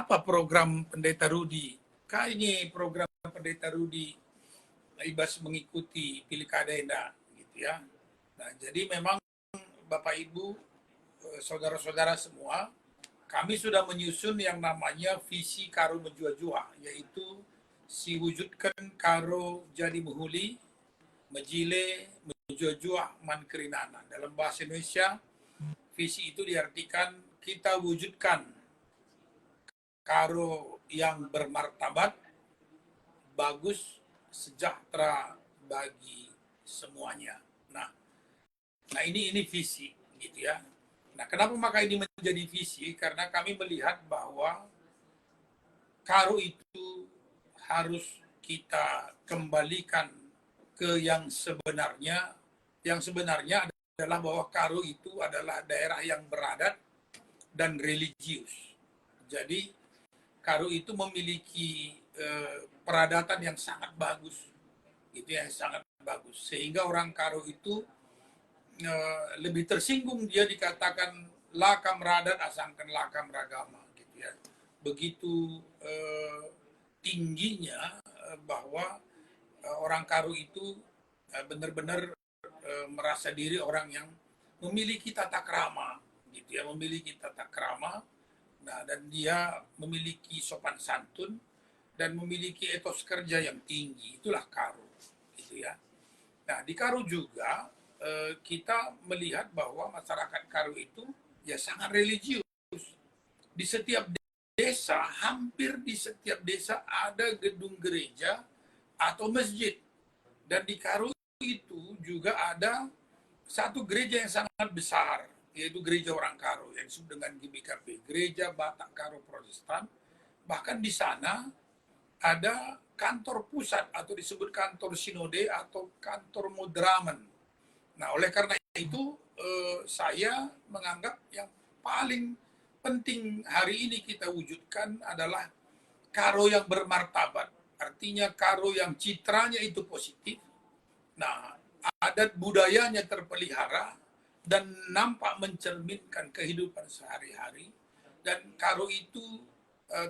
apa program Pendeta Rudi? Kayaknya program Pendeta Rudi ibas mengikuti pilkada enggak gitu ya. Nah, jadi memang Bapak Ibu, saudara-saudara semua, kami sudah menyusun yang namanya visi Karo Menjua-Jua, yaitu si wujudkan Karo jadi Muhuli, Mejile, Menjua-Jua, Mankerinana. Dalam bahasa Indonesia, visi itu diartikan kita wujudkan Karo yang bermartabat, bagus, sejahtera bagi semuanya. Nah ini visi gitu ya. Nah kenapa maka ini menjadi visi? Karena kami melihat bahwa Karo itu harus kita kembalikan ke yang sebenarnya. Yang sebenarnya adalah bahwa Karo itu adalah daerah yang beradat dan religius. Jadi Karo itu memiliki peradatan yang sangat bagus, itu yang sangat bagus. Sehingga orang Karo itu lebih tersinggung dia dikatakan lakam radat asangkan lakam ragama gitu ya. Begitu tingginya bahwa orang Karo itu benar-benar merasa diri orang yang memiliki tata krama gitu ya, memiliki tata krama. Nah, dan dia memiliki sopan santun dan memiliki etos kerja yang tinggi. Itulah Karo gitu ya. Nah, di Karo juga kita melihat bahwa masyarakat Karo itu ya sangat religius. Di setiap desa, hampir di setiap desa ada gedung gereja atau masjid. Dan di Karo itu juga ada satu gereja yang sangat besar, yaitu gereja orang Karo yang disebut dengan GBKP, Gereja Batak Karo Protestan. Bahkan di sana ada kantor pusat atau disebut kantor sinode atau kantor mudraman. Nah, oleh karena itu saya menganggap yang paling penting hari ini kita wujudkan adalah Karo yang bermartabat. Artinya Karo yang citranya itu positif. Nah, adat budayanya terpelihara dan nampak mencerminkan kehidupan sehari-hari. Dan Karo itu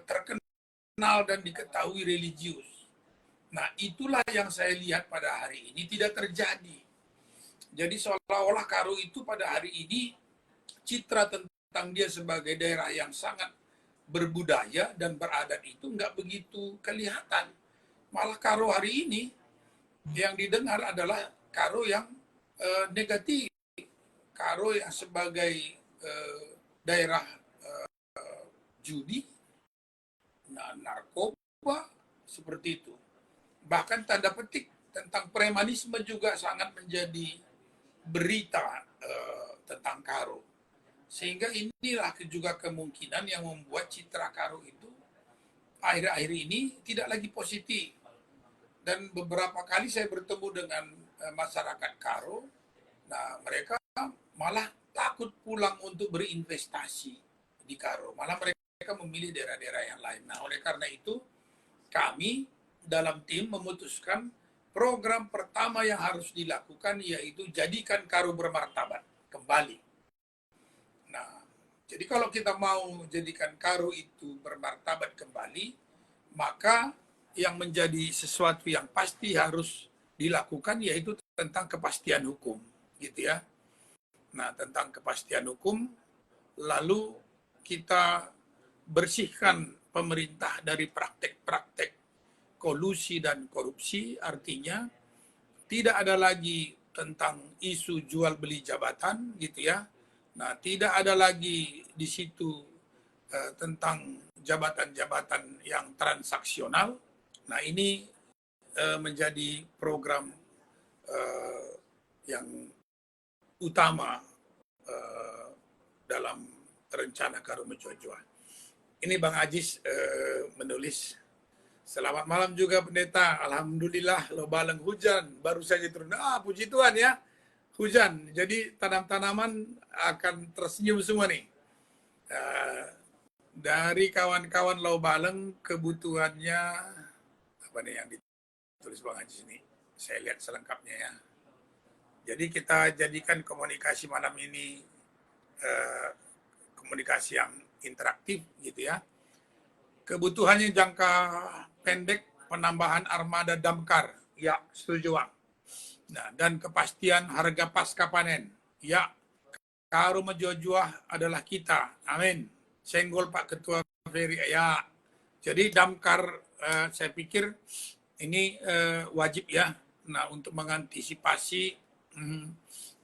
terkenal dan diketahui religius. Nah, itulah yang saya lihat pada hari ini tidak terjadi. Jadi seolah-olah Karo itu pada hari ini citra tentang dia sebagai daerah yang sangat berbudaya dan beradat itu nggak begitu kelihatan. Malah Karo hari ini yang didengar adalah Karo yang negatif. Karo yang sebagai daerah judi, narkoba, seperti itu. Bahkan tanda petik tentang premanisme juga sangat menjadi berita tentang Karo. Sehingga inilah juga kemungkinan yang membuat citra Karo itu akhir-akhir ini tidak lagi positif. Dan beberapa kali saya bertemu dengan masyarakat Karo, nah mereka malah takut pulang untuk berinvestasi di Karo. Malah mereka memilih daerah-daerah yang lain. Nah, oleh karena itu kami dalam tim memutuskan program pertama yang harus dilakukan yaitu jadikan Karo bermartabat kembali. Nah, jadi kalau kita mau jadikan Karo itu bermartabat kembali, maka yang menjadi sesuatu yang pasti harus dilakukan yaitu tentang kepastian hukum, gitu ya. Nah, tentang kepastian hukum, lalu kita bersihkan pemerintah dari praktek-praktek kolusi dan korupsi, artinya tidak ada lagi tentang isu jual beli jabatan gitu ya. Nah, tidak ada lagi di situ tentang jabatan-jabatan yang transaksional. Nah, ini menjadi program yang utama dalam rencana Karo Menjua-Jua. Ini Bang Ajis menulis. Selamat malam juga pendeta. Alhamdulillah Lobaleng hujan baru saja turun. Puji Tuhan ya. Hujan. Jadi tanam-tanaman akan tersenyum semua nih. Dari kawan-kawan Lobaleng kebutuhannya apa nih yang ditulis Bang Ajis ini. Saya lihat selengkapnya ya. Jadi kita jadikan komunikasi malam ini komunikasi yang interaktif gitu ya. Kebutuhannya jangka pendek penambahan armada damkar. Ya, setuju Bang. Nah, dan kepastian harga pasca panen. Ya, Karo Mejojuah adalah kita. Amin. Senggol Pak Ketua Ferry. Ya, jadi damkar saya pikir ini wajib ya. Nah, untuk mengantisipasi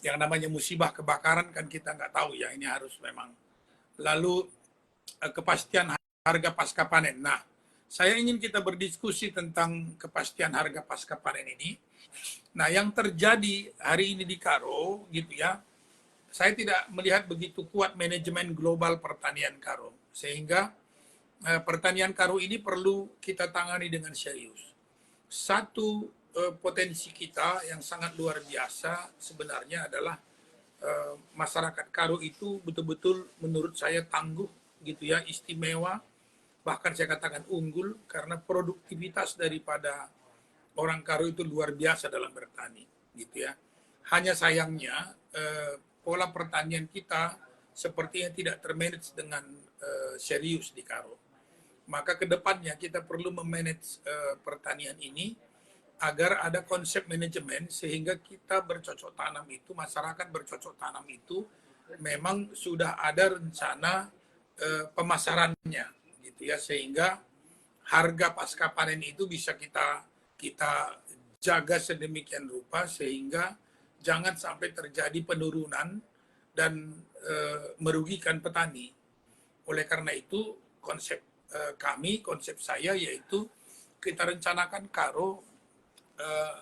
yang namanya musibah kebakaran kan kita nggak tahu ya. Ini harus memang. Lalu kepastian harga pasca panen. Nah, saya ingin kita berdiskusi tentang kepastian harga pasca panen ini. Nah, yang terjadi hari ini di Karo, gitu ya, saya tidak melihat begitu kuat manajemen global pertanian Karo. Sehingga pertanian Karo ini perlu kita tangani dengan serius. Satu potensi kita yang sangat luar biasa sebenarnya adalah masyarakat Karo itu betul-betul menurut saya tangguh gitu ya, istimewa, bahkan saya katakan unggul karena produktivitas daripada orang Karo itu luar biasa dalam bertani gitu ya. Hanya sayangnya pola pertanian kita sepertinya tidak termanage dengan serius di Karo. Maka kedepannya kita perlu memanage pertanian ini agar ada konsep manajemen sehingga kita bercocok tanam itu, masyarakat bercocok tanam itu memang sudah ada rencana pemasarannya gitu ya, sehingga harga pasca panen itu bisa kita jaga sedemikian rupa sehingga jangan sampai terjadi penurunan dan merugikan petani. Oleh karena itu konsep konsep saya yaitu kita rencanakan Karo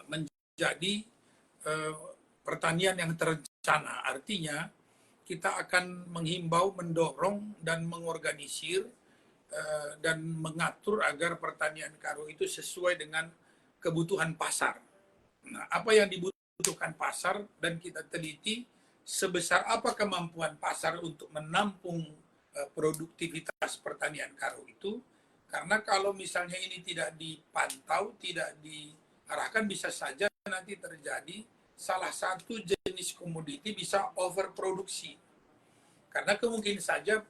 menjadi pertanian yang terencana. Artinya kita akan menghimbau, mendorong, dan mengorganisir dan mengatur agar pertanian Karo itu sesuai dengan kebutuhan pasar. Nah, apa yang dibutuhkan pasar dan kita teliti sebesar apa kemampuan pasar untuk menampung produktivitas pertanian Karo itu. Karena kalau misalnya ini tidak dipantau, tidak diarahkan, bisa saja nanti terjadi salah satu jenis komoditi bisa overproduksi. Karena kemungkinan saja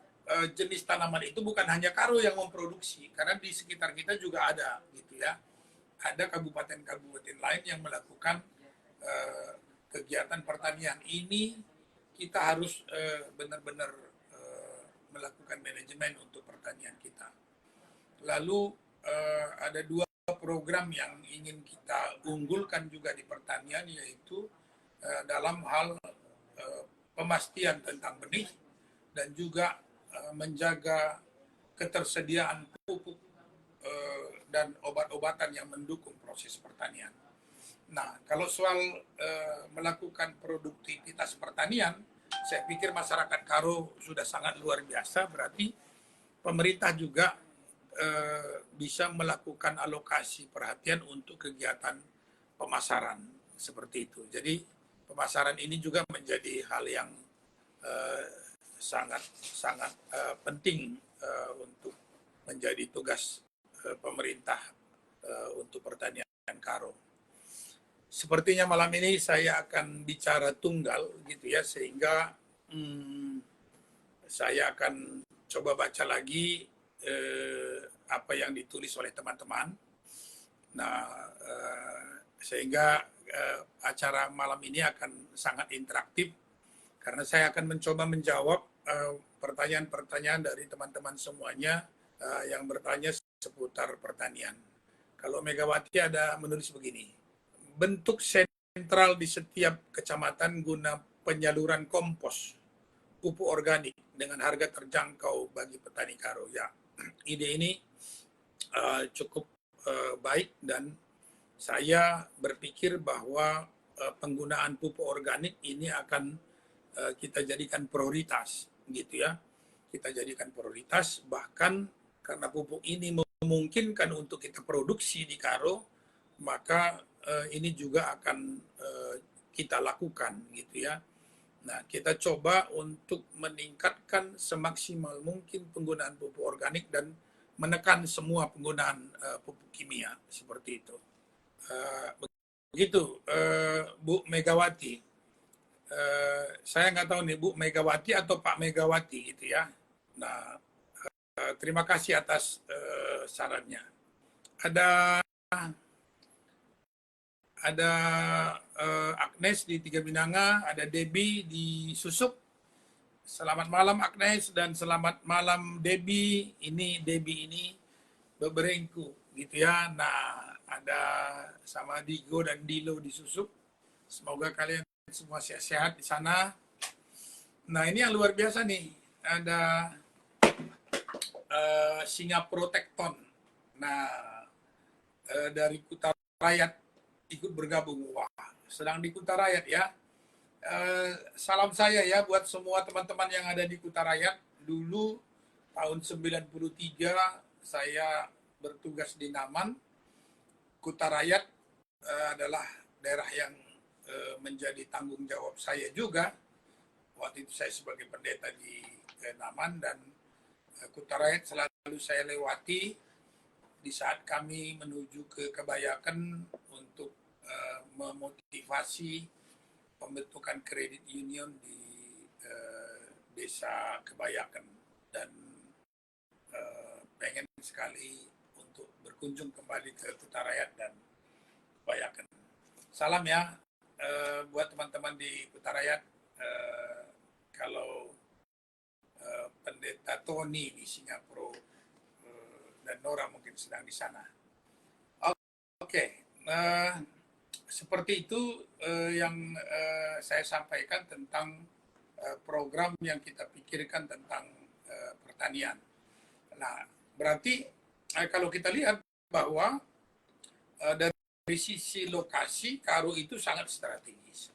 jenis tanaman itu bukan hanya Karo yang memproduksi, karena di sekitar kita juga ada, gitu ya. Ada kabupaten-kabupaten lain yang melakukan kegiatan pertanian ini. Kita harus benar-benar melakukan manajemen untuk pertanian kita. Lalu ada dua program yang ingin kita unggulkan juga di pertanian, yaitu dalam hal pemastian tentang benih dan juga menjaga ketersediaan pupuk dan obat-obatan yang mendukung proses pertanian. Nah, kalau soal melakukan produktivitas pertanian, saya pikir masyarakat Karo sudah sangat luar biasa, berarti pemerintah juga bisa melakukan alokasi perhatian untuk kegiatan pemasaran seperti itu. Jadi pemasaran ini juga menjadi hal yang sangat penting untuk menjadi tugas pemerintah untuk pertanian Karo. Sepertinya malam ini saya akan bicara tunggal gitu ya, sehingga saya akan coba baca lagi apa yang ditulis oleh teman-teman. Nah, sehingga acara malam ini akan sangat interaktif karena saya akan mencoba menjawab pertanyaan-pertanyaan dari teman-teman semuanya yang bertanya seputar pertanian. Kalau Megawati ada menulis begini, bentuk sentral di setiap kecamatan guna penyaluran kompos pupuk organik dengan harga terjangkau bagi petani Karo. Ya, ide ini cukup baik dan saya berpikir bahwa penggunaan pupuk organik ini akan kita jadikan prioritas, gitu ya. Kita jadikan prioritas, bahkan karena pupuk ini memungkinkan untuk kita produksi di Karo, maka ini juga akan kita lakukan, gitu ya. Nah, kita coba untuk meningkatkan semaksimal mungkin penggunaan pupuk organik dan menekan semua penggunaan pupuk kimia seperti itu. Begitu, Bu Megawati. Saya nggak tahu nih Bu Megawati atau Pak Megawati gitu ya. Nah, terima kasih atas sarannya. Ada Agnes di Tiga Binanga, ada Debbie di Susuk. Selamat malam Agnes dan selamat malam Debbie. Ini Debbie ini beberengku gitu ya. Nah, ada sama Digo dan Dilo di Susuk. Semoga kalian semua sehat-sehat di sana. Nah, ini yang luar biasa nih. Ada Singapura Tekton. Nah, dari Kuta Rakyat ikut bergabung. Wah, sedang di Kuta Rakyat ya. Salam saya ya buat semua teman-teman yang ada di Kuta Rakyat. Dulu tahun 93 saya bertugas di Naman. Kuta Rakyat adalah daerah yang menjadi tanggung jawab saya juga. Waktu itu saya sebagai pendeta di Naman, dan Kuta Rakyat selalu saya lewati di saat kami menuju ke Kebayakan untuk memotivasi pembentukan kredit union di desa Kebayakan, dan pengen sekali untuk berkunjung kembali ke Kuta Rakyat dan Kebayakan. Salam ya buat teman-teman di Kuta Rakyat. Kalau pendeta Tony di Singapura dan Nora mungkin sedang di sana. Oke. Seperti itu yang saya sampaikan tentang program yang kita pikirkan tentang pertanian. Nah, berarti kalau kita lihat bahwa dari sisi lokasi, Karo itu sangat strategis.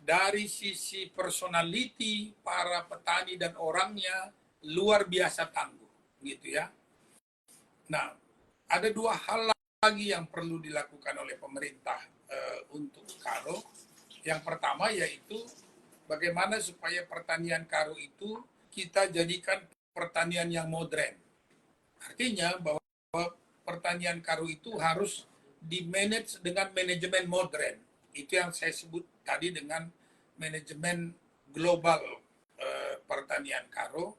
Dari sisi personality para petani dan orangnya luar biasa tangguh, gitu ya. Nah, ada dua hal lagi yang perlu dilakukan oleh pemerintah untuk Karo. Yang pertama yaitu bagaimana supaya pertanian Karo itu kita jadikan pertanian yang modern. Artinya bahwa pertanian Karo itu harus di-manage dengan manajemen modern. Itu yang saya sebut tadi dengan manajemen global pertanian Karo.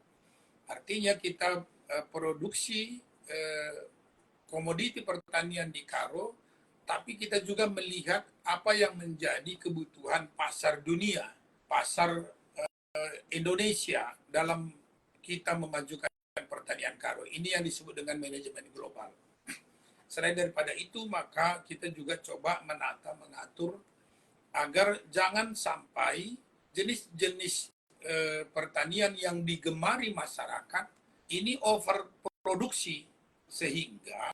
Artinya kita produksi komoditi pertanian di Karo, tapi kita juga melihat apa yang menjadi kebutuhan pasar dunia, pasar Indonesia dalam kita memajukan pertanian Karo. Ini yang disebut dengan manajemen global. Selain daripada itu, maka kita juga coba mengatur agar jangan sampai jenis-jenis pertanian yang digemari masyarakat ini overproduksi sehingga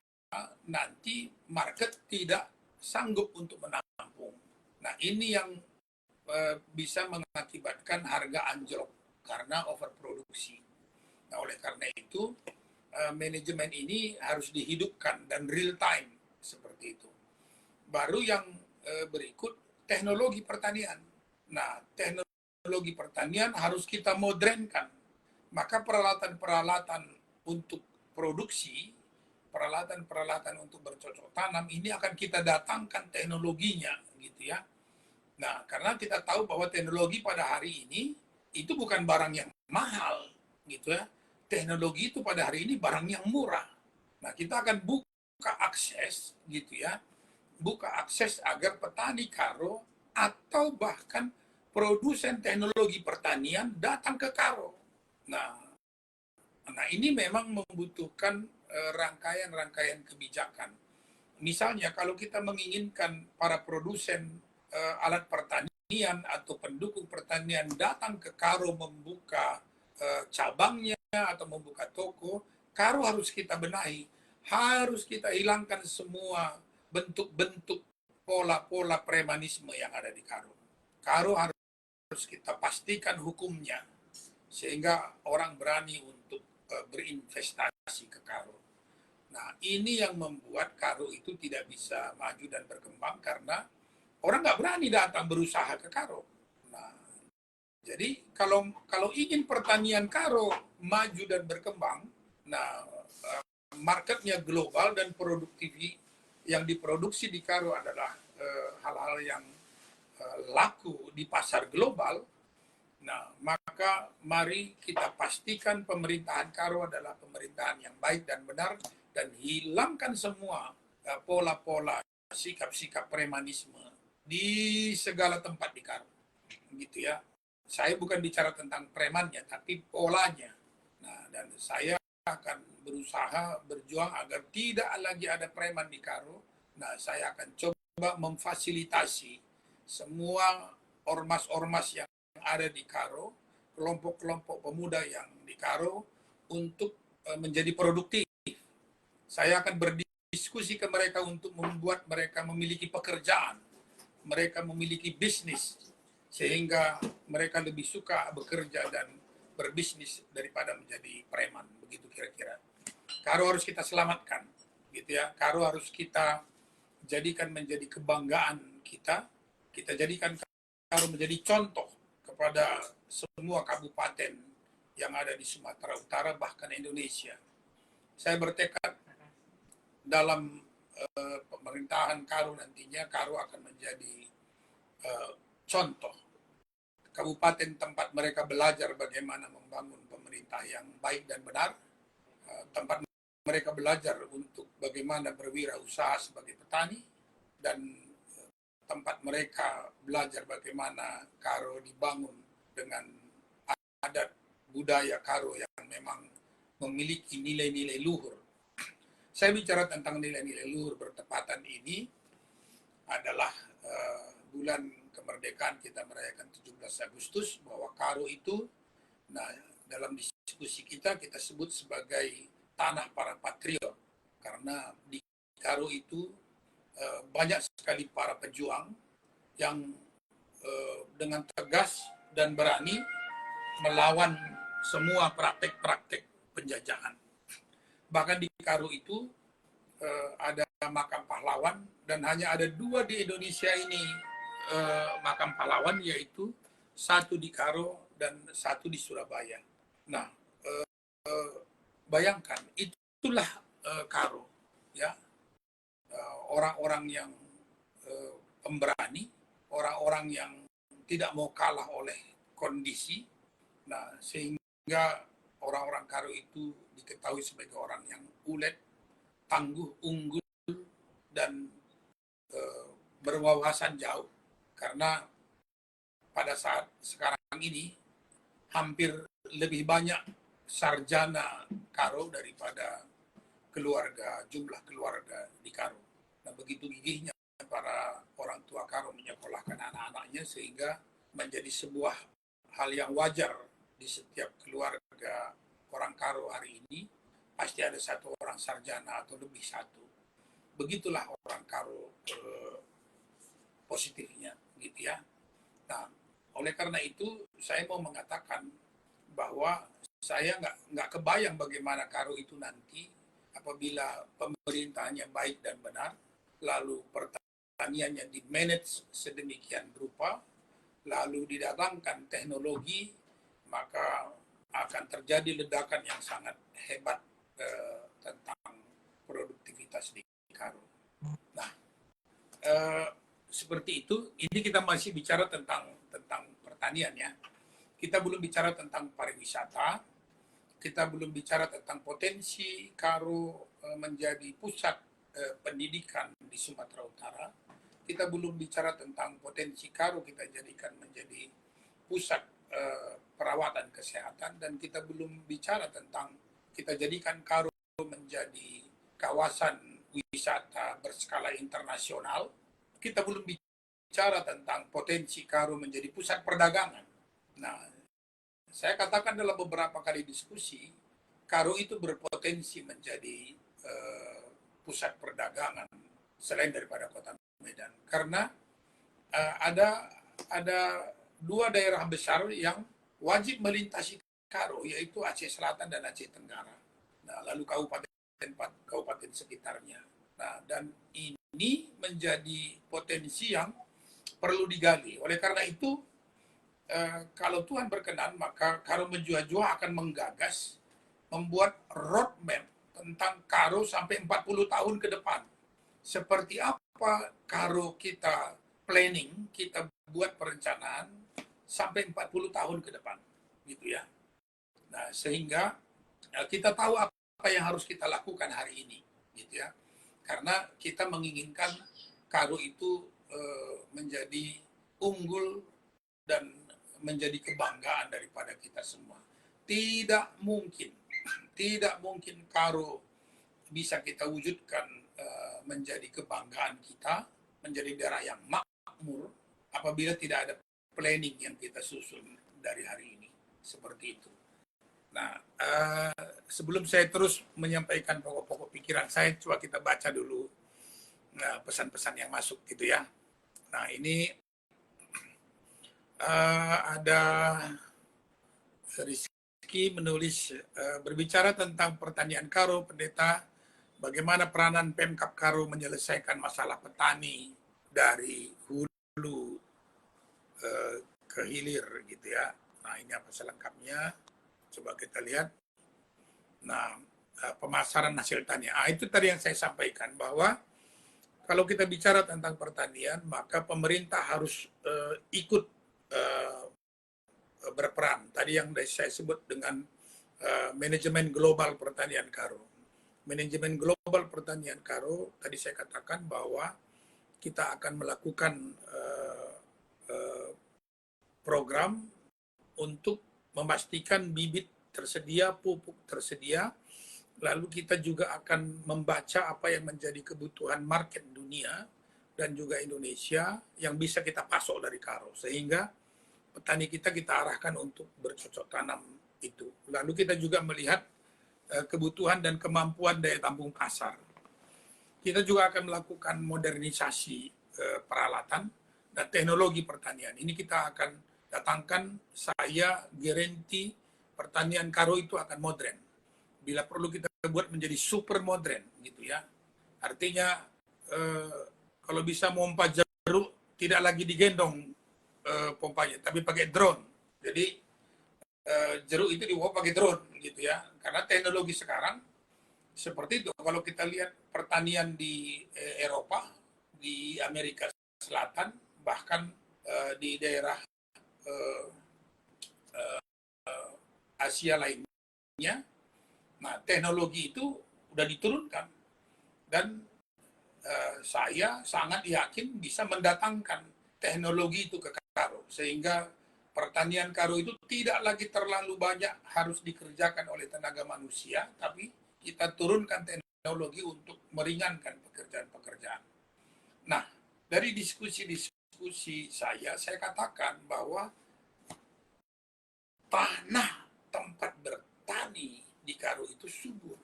nanti market tidak sanggup untuk menampung. Nah, ini yang bisa mengakibatkan harga anjlok karena overproduksi. Nah, oleh karena itu manajemen ini harus dihidupkan dan real time seperti itu. Baru yang berikut teknologi pertanian. Nah, teknologi pertanian harus kita modernkan. Maka peralatan-peralatan untuk produksi, peralatan-peralatan untuk bercocok tanam ini akan kita datangkan teknologinya, gitu ya. Nah, karena kita tahu bahwa teknologi pada hari ini itu bukan barang yang mahal, gitu ya. Teknologi itu pada hari ini barang yang murah. Nah, kita akan buka akses, gitu ya. Buka akses agar petani Karo atau bahkan produsen teknologi pertanian datang ke Karo. Nah ini memang membutuhkan rangkaian-rangkaian kebijakan. Misalnya kalau kita menginginkan para produsen alat pertanian atau pendukung pertanian datang ke Karo membuka cabangnya atau membuka toko, Karo harus kita benahi, harus kita hilangkan semua bentuk-bentuk pola-pola premanisme yang ada di Karo. Karo harus kita pastikan hukumnya sehingga orang berani untuk berinvestasi ke Karo. Nah, ini yang membuat Karo itu tidak bisa maju dan berkembang karena orang nggak berani datang berusaha ke Karo. Nah, jadi kalau ingin pertanian Karo maju dan berkembang, nah marketnya global dan produktivitas yang diproduksi di Karo adalah hal-hal yang laku di pasar global. Nah, maka mari kita pastikan pemerintahan Karo adalah pemerintahan yang baik dan benar dan hilangkan semua pola-pola sikap-sikap premanisme di segala tempat di Karo, gitu ya. Saya bukan bicara tentang premannya, tapi polanya. Nah, dan saya akan berusaha berjuang agar tidak lagi ada preman di Karo. Nah, saya akan coba memfasilitasi semua ormas-ormas yang ada di Karo, kelompok-kelompok pemuda yang di Karo untuk menjadi produktif. Saya akan berdiskusi ke mereka untuk membuat mereka memiliki pekerjaan, mereka memiliki bisnis, sehingga mereka lebih suka bekerja dan berbisnis daripada menjadi preman, begitu kira-kira. Karo harus kita selamatkan, gitu ya. Karo harus kita jadikan menjadi kebanggaan kita jadikan Karo menjadi contoh kepada semua kabupaten yang ada di Sumatera Utara, bahkan Indonesia. Saya bertekad dalam pemerintahan Karo nantinya, Karo akan menjadi contoh kabupaten tempat mereka belajar bagaimana membangun pemerintah yang baik dan benar, tempat mereka belajar untuk bagaimana berwirausaha sebagai petani, dan tempat mereka belajar bagaimana Karo dibangun dengan adat budaya Karo yang memang memiliki nilai-nilai luhur. Saya bicara tentang nilai-nilai luhur bertepatan ini adalah bulan kemerdekaan kita merayakan 17 Agustus, bahwa Karo itu, nah dalam diskusi kita sebut sebagai tanah para patriot, karena di Karo itu banyak sekali para pejuang yang dengan tegas dan berani melawan semua praktek-praktek penjajahan. Bahkan di Karo itu ada makam pahlawan, dan hanya ada 2 di Indonesia ini makam pahlawan, yaitu satu di Karo dan satu di Surabaya. Nah, bayangkan, itulah Karo, ya. Orang-orang yang pemberani, orang-orang yang tidak mau kalah oleh kondisi. Nah, sehingga orang-orang Karo itu diketahui sebagai orang yang ulet, tangguh, unggul, dan berwawasan jauh. Karena pada saat sekarang ini hampir lebih banyak sarjana Karo daripada jumlah keluarga di Karo. Nah, begitu gigihnya para orang tua Karo menyekolahkan anak-anaknya, sehingga menjadi sebuah hal yang wajar di setiap keluarga orang Karo hari ini pasti ada satu orang sarjana atau lebih satu. Begitulah orang Karo positifnya, gitu ya. Nah, oleh karena itu saya mau mengatakan bahwa saya nggak kebayang bagaimana Karo itu nanti apabila pemerintahnya baik dan benar, lalu pertaniannya di-manage sedemikian rupa, lalu didatangkan teknologi, maka akan terjadi ledakan yang sangat hebat tentang produktivitas di Karo. Nah, seperti itu. Ini kita masih bicara tentang pertanian, ya. Kita belum bicara tentang pariwisata, kita belum bicara tentang potensi Karo menjadi pusat pendidikan di Sumatera Utara. Kita belum bicara tentang potensi Karo kita jadikan menjadi pusat perawatan kesehatan, dan kita belum bicara tentang kita jadikan Karo menjadi kawasan wisata berskala internasional. Kita belum bicara tentang potensi Karo menjadi pusat perdagangan. Nah, saya katakan dalam beberapa kali diskusi, Karo itu berpotensi menjadi pusat perdagangan selain daripada Kota Medan, karena ada 2 daerah besar yang wajib melintasi Karo, yaitu Aceh Selatan dan Aceh Tenggara. Nah, lalu kabupaten sekitarnya. Nah, dan ini menjadi potensi yang perlu digali. Oleh karena itu, kalau Tuhan berkenan, maka Karo Menjua-Jua akan menggagas membuat roadmap tentang Karo sampai 40 tahun ke depan. Seperti apa Karo kita planning, kita buat perencanaan sampai 40 tahun ke depan, gitu ya. Nah, sehingga kita tahu apa yang harus kita lakukan hari ini. gitu ya. Karena kita menginginkan Karo itu menjadi unggul dan menjadi kebanggaan daripada kita semua. Tidak mungkin Karo bisa kita wujudkan menjadi kebanggaan kita, menjadi daerah yang makmur apabila tidak ada planning yang kita susun dari hari ini. Seperti itu. Nah, sebelum saya terus menyampaikan pokok-pokok pikiran saya, coba kita baca dulu pesan-pesan yang masuk gitu ya. Nah, ini ada Rizky menulis berbicara tentang pertanian Karo, Pendeta, bagaimana peranan Pemkab Karo menyelesaikan masalah petani dari hulu ke hilir gitu ya. Nah, ini apa selengkapnya? Coba kita lihat. Nah, pemasaran hasil tani. Itu tadi yang saya sampaikan bahwa kalau kita bicara tentang pertanian, maka pemerintah harus ikut berperan. Tadi yang saya sebut dengan manajemen global pertanian Karo. Manajemen global pertanian Karo, tadi saya katakan bahwa kita akan melakukan program untuk memastikan bibit tersedia, pupuk tersedia, lalu kita juga akan membaca apa yang menjadi kebutuhan market dunia dan juga Indonesia yang bisa kita pasok dari Karo, sehingga petani kita arahkan untuk bercocok tanam itu. Lalu kita juga melihat kebutuhan dan kemampuan daya tampung pasar. Kita juga akan melakukan modernisasi peralatan dan teknologi pertanian. Ini kita akan datangkan, saya garanti pertanian Karo itu akan modern. Bila perlu kita buat menjadi super modern gitu ya. Artinya kalau bisa pompa jeruk tidak lagi digendong pompanya, tapi pakai drone. Jadi jeruk itu dibawa pakai drone gitu ya. Karena teknologi sekarang seperti itu. Kalau kita lihat pertanian di Eropa, di Amerika Selatan, bahkan di daerah Asia lainnya, nah teknologi itu udah diturunkan dan saya sangat yakin bisa mendatangkan teknologi itu ke Karo sehingga pertanian Karo itu tidak lagi terlalu banyak harus dikerjakan oleh tenaga manusia, tapi kita turunkan teknologi untuk meringankan pekerjaan-pekerjaan. Nah, dari diskusi saya katakan bahwa tanah tempat bertani di Karo itu subur.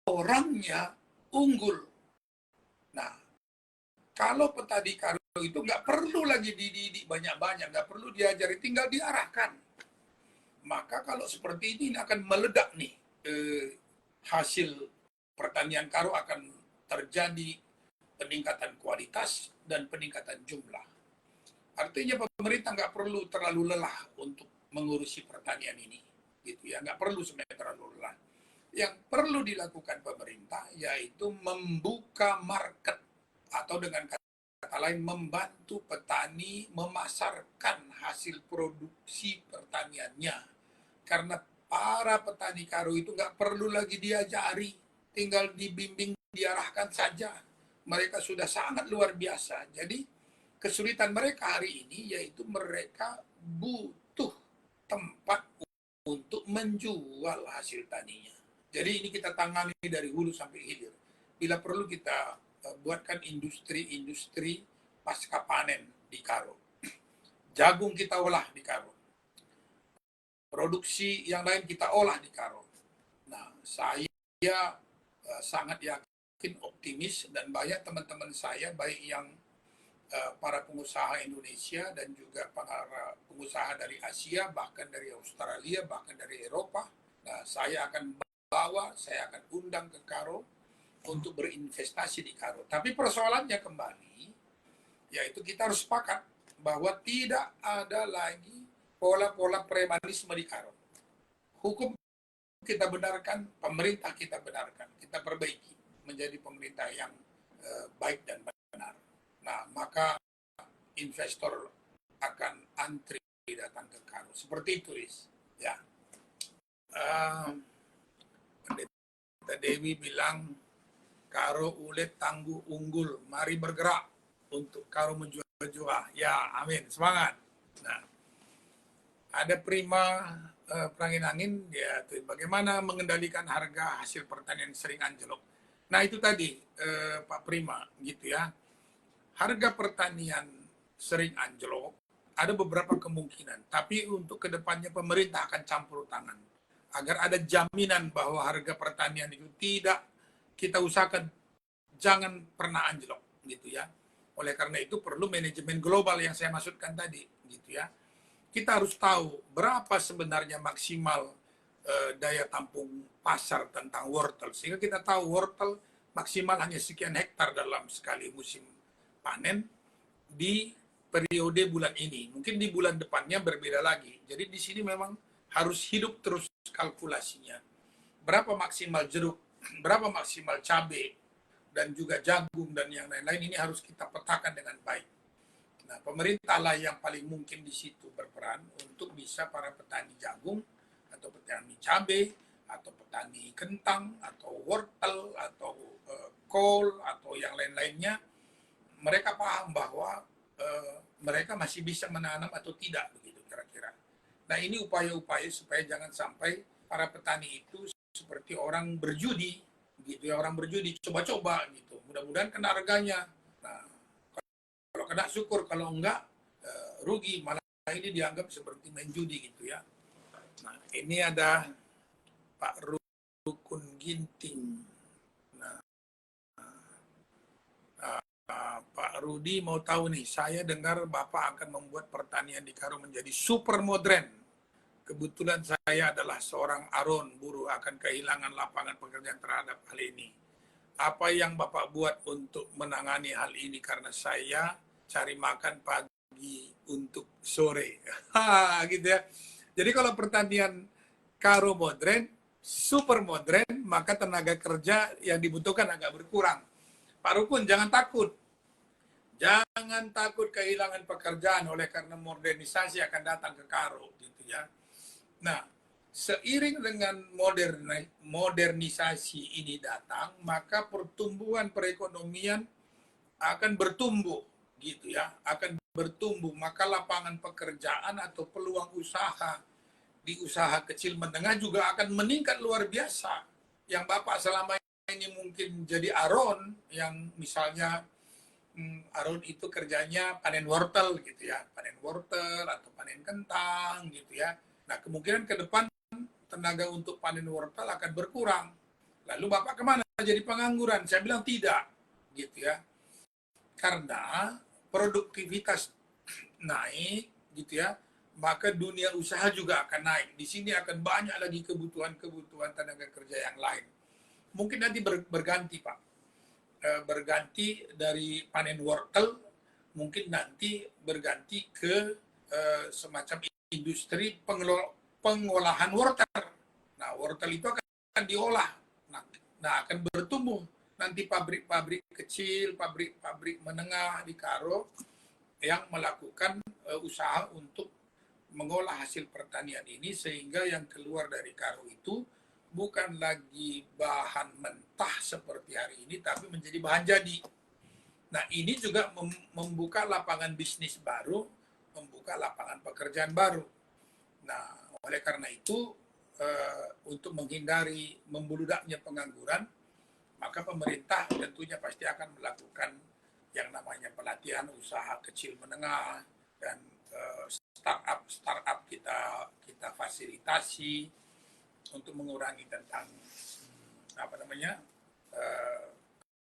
Orangnya unggul. Nah, kalau petani Karo itu nggak perlu lagi dididik banyak-banyak, nggak perlu diajari, tinggal diarahkan. Maka kalau seperti ini akan meledak nih hasil pertanian Karo akan terjadi peningkatan kualitas dan peningkatan jumlah. Artinya pemerintah nggak perlu terlalu lelah untuk mengurusi pertanian ini, gitu ya, nggak perlu sebenarnya terlalu lelah. Yang perlu dilakukan pemerintah yaitu membuka market atau dengan kata lain membantu petani memasarkan hasil produksi pertaniannya. Karena para petani Karo itu nggak perlu lagi diajari, tinggal dibimbing, diarahkan saja. Mereka sudah sangat luar biasa. Jadi kesulitan mereka hari ini yaitu mereka butuh tempat untuk menjual hasil taninya. Jadi ini kita tangani dari hulu sampai hilir. Bila perlu kita buatkan industri-industri pasca panen di Karo. Jagung kita olah di Karo. Produksi yang lain kita olah di Karo. Nah, saya sangat yakin, optimis, dan banyak teman-teman saya, baik yang para pengusaha Indonesia dan juga para pengusaha dari Asia, bahkan dari Australia, bahkan dari Eropa. Nah, saya akan undang ke Karo untuk berinvestasi di Karo. Tapi persoalannya kembali, yaitu kita harus sepakat bahwa tidak ada lagi pola-pola premanisme di Karo. Hukum kita benarkan, pemerintah kita benarkan, kita perbaiki menjadi pemerintah yang baik dan benar. Nah, maka investor akan antri datang ke Karo. Seperti itu, Riz. Ya. Teh Dewi bilang, Karo ulet tangguh unggul, mari bergerak untuk Karo menjual-jual. Ya, amin, semangat. Nah, ada Prima Perangin Angin, ya bagaimana mengendalikan harga hasil pertanian sering anjlok. Nah itu tadi Pak Prima, gitu ya. Harga pertanian sering anjlok, ada beberapa kemungkinan. Tapi untuk kedepannya pemerintah akan campur tangan agar ada jaminan bahwa harga pertanian itu tidak, kita usahakan jangan pernah anjlok, gitu ya. Oleh karena itu perlu manajemen global yang saya maksudkan tadi, gitu ya. Kita harus tahu berapa sebenarnya maksimal daya tampung pasar tentang wortel, sehingga kita tahu wortel maksimal hanya sekian hektar dalam sekali musim panen di periode bulan ini. Mungkin di bulan depannya berbeda lagi. Jadi di sini memang harus hidup terus kalkulasinya. Berapa maksimal jeruk, berapa maksimal cabai, dan juga jagung dan yang lain-lain, ini harus kita petakan dengan baik. Nah, pemerintah lah yang paling mungkin di situ berperan untuk bisa para petani jagung atau petani cabai atau petani kentang atau wortel atau kol atau yang lain-lainnya, mereka paham bahwa mereka masih bisa menanam atau tidak, begitu kira-kira. Nah, ini upaya-upaya supaya jangan sampai para petani itu seperti orang berjudi, gitu ya, orang berjudi coba-coba gitu. Mudah-mudahan kena harganya. Nah, kalau kena syukur, kalau enggak rugi, malah ini dianggap seperti main judi gitu ya. Nah, ini ada Pak Rukun Ginting. Nah, Pak Rudi mau tahu nih, saya dengar Bapak akan membuat pertanian di Karo menjadi super modern. Kebetulan saya adalah seorang aron buruh, akan kehilangan lapangan pekerjaan terhadap hal ini. Apa yang Bapak buat untuk menangani hal ini, karena saya cari makan pagi untuk sore. Gitu ya. Jadi kalau pertanian Karo modern, super modern, maka tenaga kerja yang dibutuhkan agak berkurang. Pak Rukun, jangan takut. Jangan takut kehilangan pekerjaan oleh karena modernisasi akan datang ke Karo, gitu ya. Nah, seiring dengan modernisasi ini datang, maka pertumbuhan perekonomian akan bertumbuh, gitu ya, akan bertumbuh. Maka lapangan pekerjaan atau peluang usaha di usaha kecil menengah juga akan meningkat luar biasa. Yang Bapak selama ini mungkin jadi aron, yang misalnya aron itu kerjanya panen wortel, gitu ya, panen wortel atau panen kentang, gitu ya. Nah, kemungkinan ke depan tenaga untuk panen wortel akan berkurang. Lalu Bapak kemana? Jadi pengangguran? Saya bilang tidak, gitu ya. Karena produktivitas naik, gitu ya, maka dunia usaha juga akan naik. Di sini akan banyak lagi kebutuhan-kebutuhan tenaga kerja yang lain. Mungkin nanti berganti, Pak. Berganti dari panen wortel, mungkin nanti berganti ke semacam industri pengolahan wortel. Nah, wortel itu akan diolah. Nah, akan bertumbuh nanti pabrik-pabrik kecil, pabrik-pabrik menengah di Karo yang melakukan usaha untuk mengolah hasil pertanian ini, sehingga yang keluar dari Karo itu bukan lagi bahan mentah seperti hari ini, tapi menjadi bahan jadi. Nah, ini juga membuka lapangan bisnis baru, membuka lapangan pekerjaan baru. Nah, oleh karena itu, untuk menghindari membeludaknya pengangguran, maka pemerintah tentunya pasti akan melakukan yang namanya pelatihan usaha kecil menengah, dan startup kita fasilitasi untuk mengurangi tentang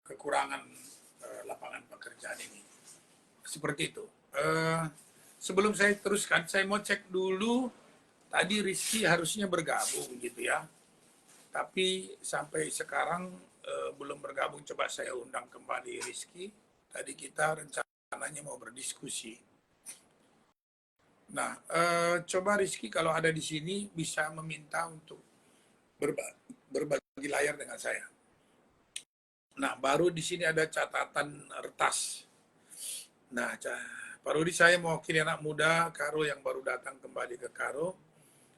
kekurangan lapangan pekerjaan ini. Seperti itu. Sebelum saya teruskan, saya mau cek dulu. Tadi Rizky harusnya bergabung, gitu ya. Tapi sampai sekarang belum bergabung. Coba saya undang kembali Rizky. Tadi kita rencananya mau berdiskusi. Nah, coba Rizky kalau ada di sini bisa meminta untuk berbagi layar dengan saya. Nah, baru di sini ada catatan retas. Nah, Pak Rudi, saya mewakili anak muda Karo yang baru datang kembali ke Karo.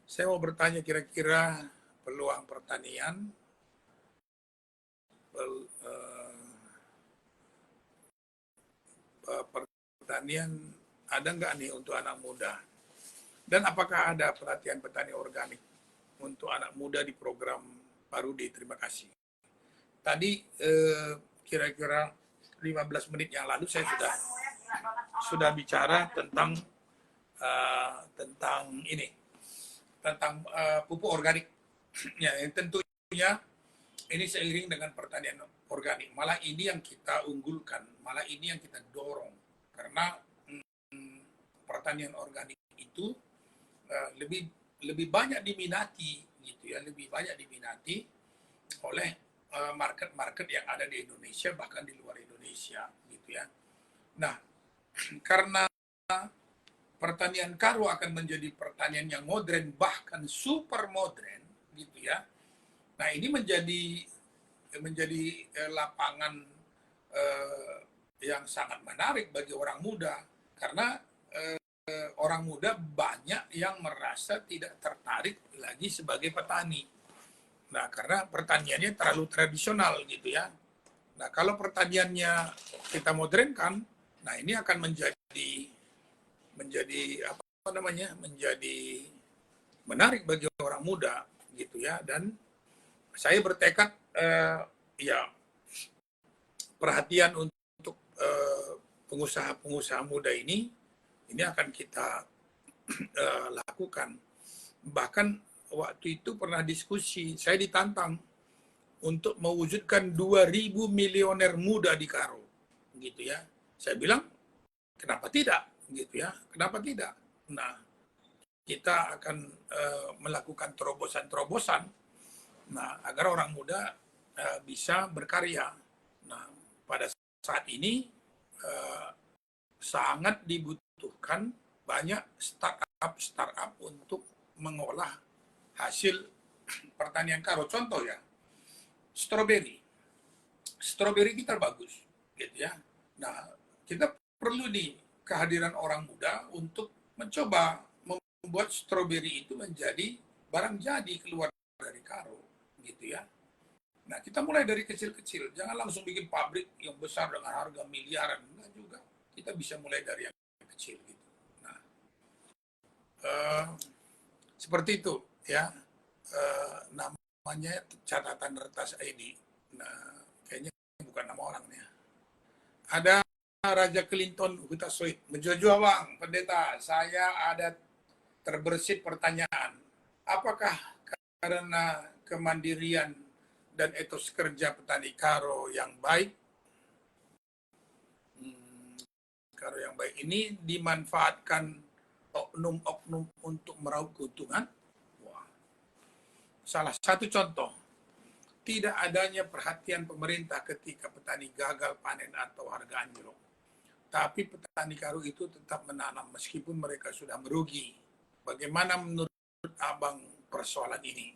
Saya mau bertanya kira-kira peluang pertanian pertanian ada nggak nih untuk anak muda? Dan apakah ada pelatihan petani organik untuk anak muda di program Parudi? Terima kasih. Tadi kira-kira 15 menit yang lalu saya sudah bicara tentang ini, tentang pupuk organik. Ya, yang tentunya ini seiring dengan pertanian organik. Malah ini yang kita unggulkan, malah ini yang kita dorong. Karena pertanian organik itu lebih banyak diminati gitu ya, lebih banyak diminati oleh market-market yang ada di Indonesia, bahkan di luar Indonesia gitu ya. Nah, karena pertanian karo akan menjadi pertanian yang modern, bahkan super modern gitu ya. Nah, ini menjadi lapangan yang sangat menarik bagi orang muda, karena orang muda banyak yang merasa tidak tertarik lagi sebagai petani. Nah, karena pertaniannya terlalu tradisional gitu ya. Nah, kalau pertaniannya kita modernkan, nah ini akan menjadi apa namanya? Menjadi menarik bagi orang muda gitu ya. Dan saya bertekad ya perhatian untuk pengusaha-pengusaha muda ini akan kita lakukan. Bahkan waktu itu pernah diskusi, saya ditantang untuk mewujudkan 2.000 milioner muda di Karo, gitu ya. Saya bilang, kenapa tidak, gitu ya? Kenapa tidak? Nah, kita akan melakukan terobosan-terobosan, nah agar orang muda bisa berkarya. Nah, pada saat ini sangat dibutuhkan banyak startup untuk mengolah hasil pertanian karo. Contoh ya, stroberi kita bagus gitu ya. Nah, kita perlu nih kehadiran orang muda untuk mencoba membuat stroberi itu menjadi barang jadi keluar dari karo gitu ya. Nah, kita mulai dari kecil-kecil, jangan langsung bikin pabrik yang besar dengan harga miliaran, enggak juga. Kita bisa mulai dari yang kecil gitu. Nah, seperti itu ya, namanya catatan retas ID. Nah, kayaknya bukan nama orangnya. Ada Raja Clinton Hutasoit, menjua bang, pendeta, saya ada terbersit pertanyaan. Apakah karena kemandirian dan etos kerja petani karo yang baik, karo yang baik ini dimanfaatkan oknum-oknum untuk meraup keuntungan? Wah. Salah satu contoh, tidak adanya perhatian pemerintah ketika petani gagal panen atau harga anjlok. Tapi petani karo itu tetap menanam meskipun mereka sudah merugi. Bagaimana menurut abang persoalan ini?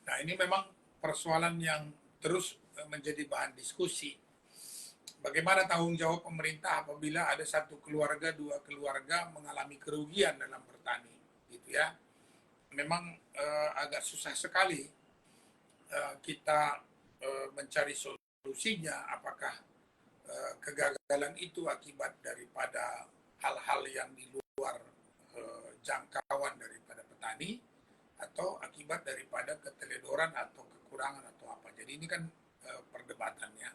Nah, ini memang persoalan yang terus menjadi bahan diskusi. Bagaimana tanggung jawab pemerintah apabila ada satu keluarga, dua keluarga mengalami kerugian dalam bertani, gitu ya. Memang agak susah sekali kita mencari solusinya. Apakah kegagalan itu akibat daripada hal-hal yang di luar jangkauan daripada petani, atau akibat daripada keteledoran atau kekurangan atau apa. Jadi ini kan perdebatannya.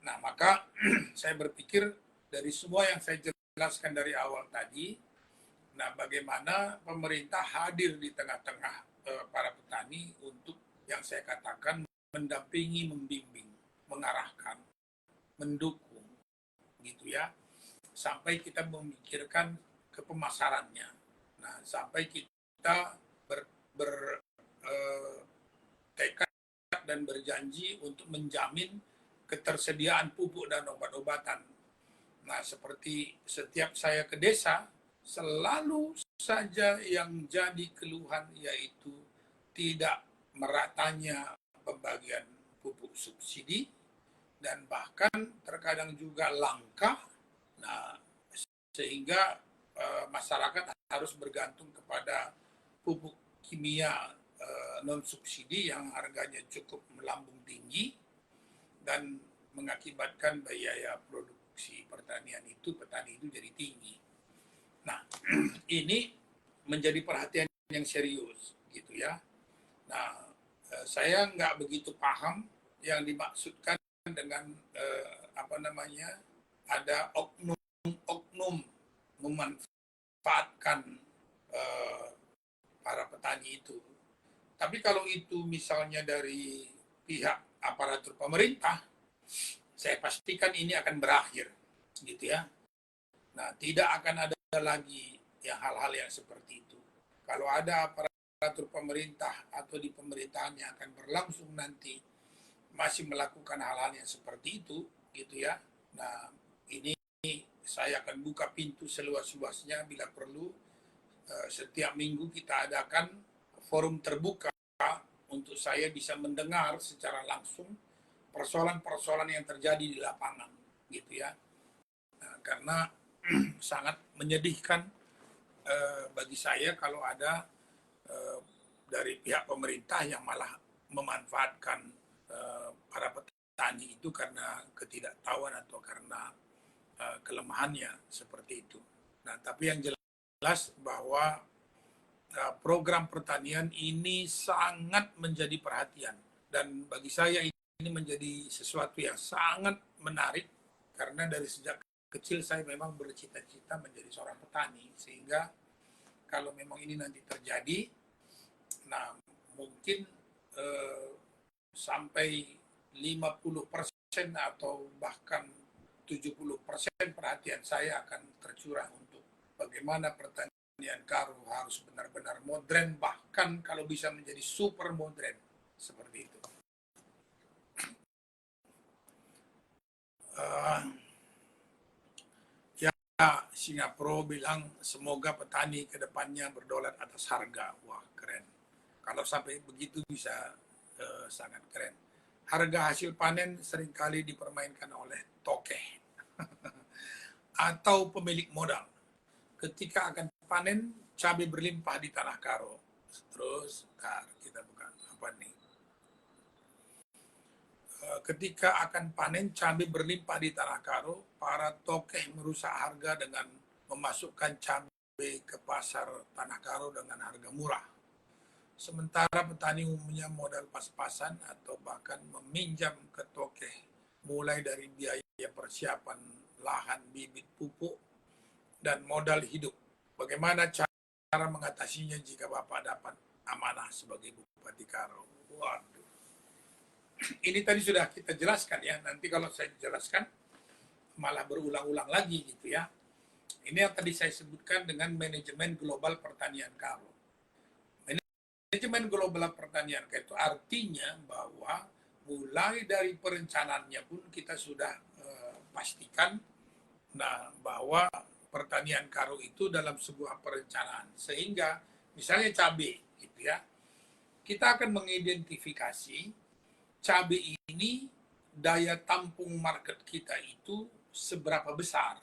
Nah, maka saya berpikir dari semua yang saya jelaskan dari awal tadi, nah bagaimana pemerintah hadir di tengah-tengah para petani untuk yang saya katakan mendampingi, membimbing, mengarahkan, mendukung, gitu ya, sampai kita memikirkan ke pemasarannya. Nah, sampai kita bertekad dan berjanji untuk menjamin ketersediaan pupuk dan obat-obatan. Nah, seperti setiap saya ke desa, selalu saja yang jadi keluhan yaitu tidak meratanya pembagian pupuk subsidi, dan bahkan terkadang juga langka. Nah, sehingga masyarakat harus bergantung kepada pupuk kimia non subsidi yang harganya cukup melambung tinggi. dan mengakibatkan biaya produksi pertanian itu, petani itu jadi tinggi. Nah, ini menjadi perhatian yang serius, gitu ya. Nah, saya nggak begitu paham yang dimaksudkan dengan ada oknum-oknum memanfaatkan eh, para petani itu. Tapi kalau itu misalnya dari pihak aparatur pemerintah, saya pastikan ini akan berakhir, gitu ya. Nah, tidak akan ada lagi yang hal-hal yang seperti itu. Kalau ada aparatur pemerintah atau di pemerintahan yang akan berlangsung nanti masih melakukan hal-hal yang seperti itu, gitu ya. Nah, ini saya akan buka pintu seluas-luasnya bila perlu. Setiap minggu kita adakan forum terbuka untuk saya bisa mendengar secara langsung persoalan-persoalan yang terjadi di lapangan, gitu ya. Nah, karena sangat menyedihkan bagi saya kalau ada dari pihak pemerintah yang malah memanfaatkan para petani itu karena ketidaktahuan atau karena kelemahannya seperti itu. Nah, tapi yang jelas bahwa program pertanian ini sangat menjadi perhatian dan bagi saya ini menjadi sesuatu yang sangat menarik karena dari sejak kecil saya memang bercita-cita menjadi seorang petani, sehingga kalau memang ini nanti terjadi, nah mungkin sampai 50% atau bahkan 70% perhatian saya akan tercurah untuk bagaimana pertanian Karo harus benar-benar modern, bahkan kalau bisa menjadi super modern seperti itu. Singapura bilang semoga petani ke depannya berdaulat atas harga. Wah, keren. Kalau sampai begitu bisa sangat keren. Harga hasil panen seringkali dipermainkan oleh tokeh atau pemilik modal. Ketika akan panen, cabai berlimpah di tanah Karo. Terus, kita buka apa nih? Ketika akan panen, cabai berlimpah di tanah Karo, para tokeh merusak harga dengan memasukkan cabai ke pasar tanah Karo dengan harga murah. Sementara petani umumnya modal pas-pasan atau bahkan meminjam ke tokeh, mulai dari biaya persiapan lahan, bibit pupuk, dan modal hidup. Bagaimana cara mengatasinya jika Bapak dapat amanah sebagai Bupati Karo? Waduh. Ini tadi sudah kita jelaskan ya, nanti kalau saya jelaskan malah berulang-ulang lagi gitu ya. Ini yang tadi saya sebutkan dengan manajemen global pertanian Karo. Manajemen global pertanian itu artinya bahwa mulai dari perencanaannya pun kita sudah pastikan bahwa pertanian Karo itu dalam sebuah perencanaan, sehingga misalnya cabai gitu ya, kita akan mengidentifikasi cabai ini daya tampung market kita itu seberapa besar,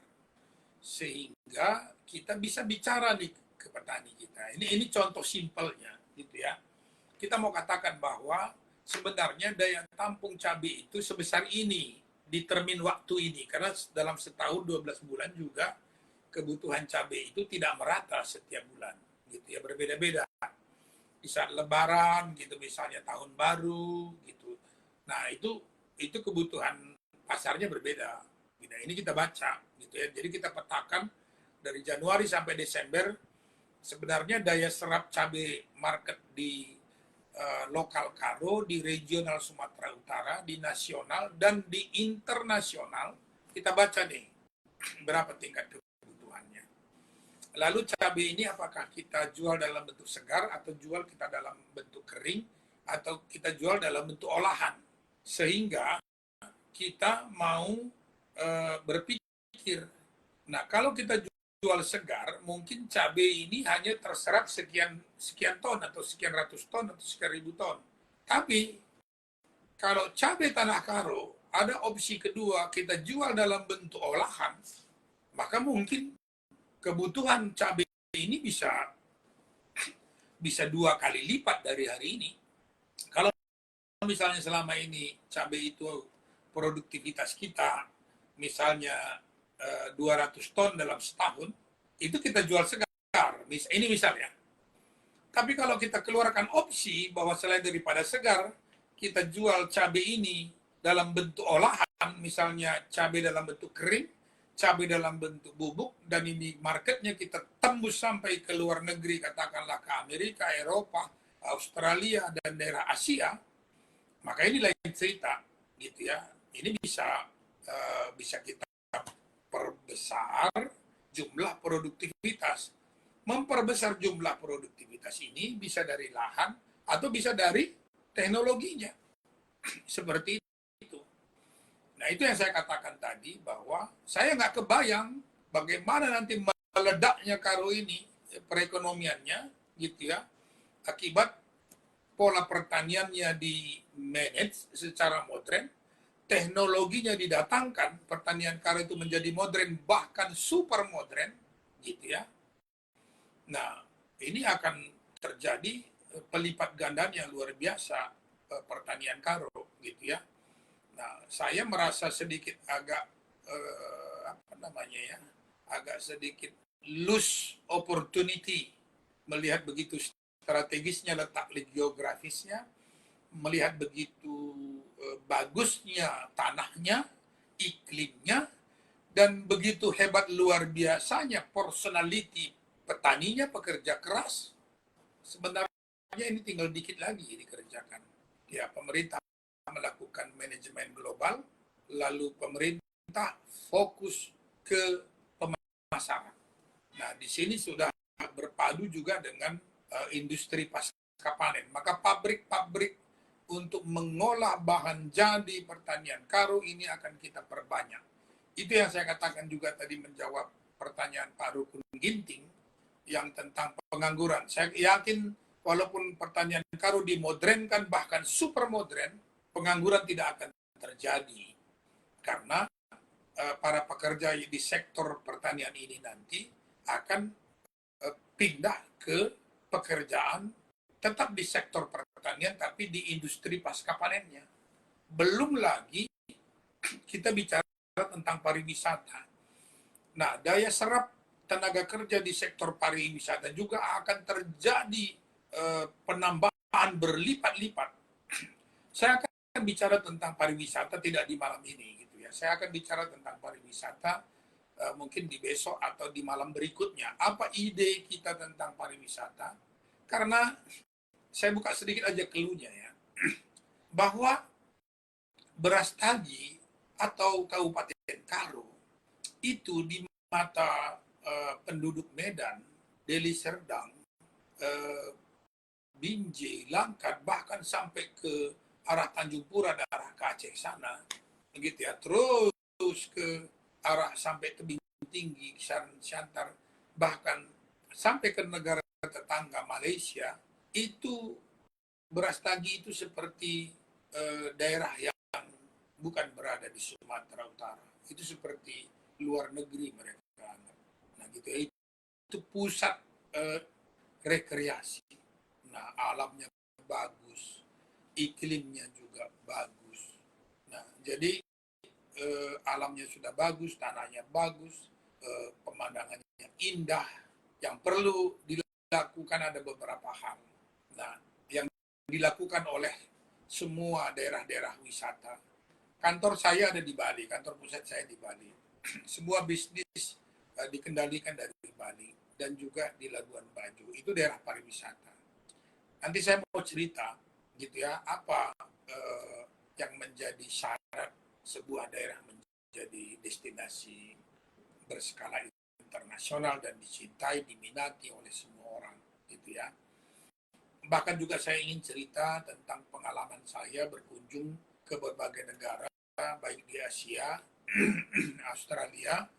sehingga kita bisa bicara nih ke petani kita. Ini contoh simpelnya gitu ya. Kita mau katakan bahwa sebenarnya daya tampung cabai itu sebesar ini di termin waktu ini, karena dalam setahun 12 bulan juga kebutuhan cabai itu tidak merata setiap bulan gitu ya, berbeda-beda. Di saat lebaran gitu misalnya, tahun baru gitu. Nah, itu kebutuhan pasarnya berbeda. Nah, ini kita baca gitu ya. Jadi kita petakan dari Januari sampai Desember sebenarnya daya serap cabai market di lokal Karo, di regional Sumatera Utara, di nasional dan di internasional. Kita baca nih berapa tingkat kebutuhannya. Lalu cabai ini apakah kita jual dalam bentuk segar atau jual kita dalam bentuk kering atau kita jual dalam bentuk olahan, sehingga kita mau berpikir, nah kalau kita jual segar mungkin cabai ini hanya terserap sekian ton atau sekian ratus ton atau sekian ribu ton. Tapi kalau cabai tanah Karo ada opsi kedua, kita jual dalam bentuk olahan, maka mungkin kebutuhan cabai ini bisa 2 kali lipat dari hari ini. Kalau misalnya selama ini cabai itu produktivitas kita, misalnya 200 ton dalam setahun, itu kita jual segar. Ini misalnya. Tapi kalau kita keluarkan opsi bahwa selain daripada segar, kita jual cabai ini dalam bentuk olahan, misalnya cabai dalam bentuk kering, cabai dalam bentuk bubuk, dan ini marketnya kita tembus sampai ke luar negeri, katakanlah ke Amerika, Eropa, Australia, dan daerah Asia, maka ini lain cerita, gitu ya. Ini bisa kita perbesar jumlah produktivitas. Memperbesar jumlah produktivitas ini bisa dari lahan atau bisa dari teknologinya. Seperti itu. Nah, itu yang saya katakan tadi, bahwa saya nggak kebayang bagaimana nanti meledaknya Karo ini, perekonomiannya, gitu ya, akibat pola pertaniannya di manage secara modern, teknologinya didatangkan, pertanian Karo itu menjadi modern, bahkan super modern, gitu ya. Nah, ini akan terjadi pelipat gandaan yang luar biasa pertanian Karo, gitu ya. Nah, saya merasa sedikit agak agak sedikit lose opportunity melihat begitu strategisnya letak geografisnya, melihat begitu bagusnya tanahnya, iklimnya, dan begitu hebat luar biasanya personality petaninya, pekerja keras. Sebenarnya ini tinggal dikit lagi dikerjakan. Ya, pemerintah melakukan manajemen global, lalu pemerintah fokus ke pemasaran. Nah, di sini sudah berpadu juga dengan industri pasca panen. Maka pabrik-pabrik untuk mengolah bahan jadi pertanian Karo ini akan kita perbanyak. Itu yang saya katakan juga tadi menjawab pertanyaan Pak Rukun Ginting yang tentang pengangguran. Saya yakin walaupun pertanian Karo dimodernkan, bahkan super modern, pengangguran tidak akan terjadi. Karena para pekerja di sektor pertanian ini nanti akan pindah ke pekerjaan tetap di sektor pertanian, tapi di industri pasca panennya. Belum lagi kita bicara tentang pariwisata. Nah, daya serap tenaga kerja di sektor pariwisata juga akan terjadi penambahan berlipat-lipat. Saya akan bicara tentang pariwisata tidak di malam ini, gitu ya. Saya akan bicara tentang pariwisata mungkin di besok atau di malam berikutnya. Apa ide kita tentang pariwisata? Karena saya buka sedikit aja clue-nya ya, bahwa Brastagi atau Kabupaten Karo itu di mata penduduk Medan, Deli Serdang, Binjai, Langkat, bahkan sampai ke arah Tanjung Pura, arah ke Aceh sana, begitu ya, terus ke arah sampai tebing tinggi, Siantar, bahkan sampai ke negara tetangga Malaysia, itu Brastagi itu seperti daerah yang bukan berada di Sumatera Utara, itu seperti luar negeri mereka anggap. Nah gitu ya, itu pusat rekreasi. Nah, alamnya bagus, iklimnya juga bagus. Nah, jadi alamnya sudah bagus, tanahnya bagus, pemandangannya indah. Yang perlu dilakukan ada beberapa hal. Nah, yang dilakukan oleh semua daerah-daerah wisata. Kantor saya ada di Bali, kantor pusat saya di Bali. Sebuah bisnis dikendalikan dari Bali dan juga di Labuan Bajo. Itu daerah pariwisata. Nanti saya mau cerita, gitu ya, apa yang menjadi syarat sebuah daerah menjadi destinasi berskala internasional dan dicintai, diminati oleh semua orang, gitu ya. Bahkan juga saya ingin cerita tentang pengalaman saya berkunjung ke berbagai negara, baik di Asia, Australia,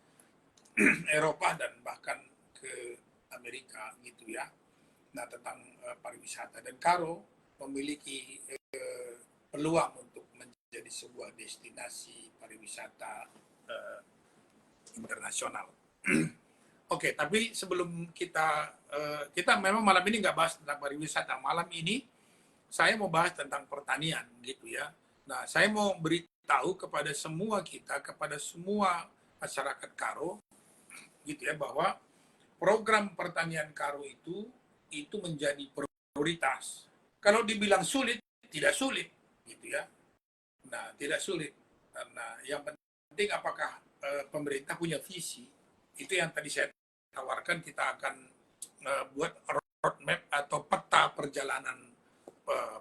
Eropa, dan bahkan ke Amerika, gitu ya. Nah, tentang pariwisata. Dan Karo memiliki peluang untuk menjadi sebuah destinasi pariwisata internasional. Oke, tapi sebelum kita memang malam ini nggak bahas tentang pariwisata. Malam ini saya mau bahas tentang pertanian, gitu ya. Nah, saya mau beri tahu kepada semua kita, kepada semua masyarakat Karo, gitu ya, bahwa program pertanian Karo itu menjadi prioritas. Kalau dibilang sulit, tidak sulit, gitu ya. Nah, tidak sulit. Nah, yang penting apakah pemerintah punya visi. Itu yang tadi saya tawarkan, kita akan buat roadmap atau peta perjalanan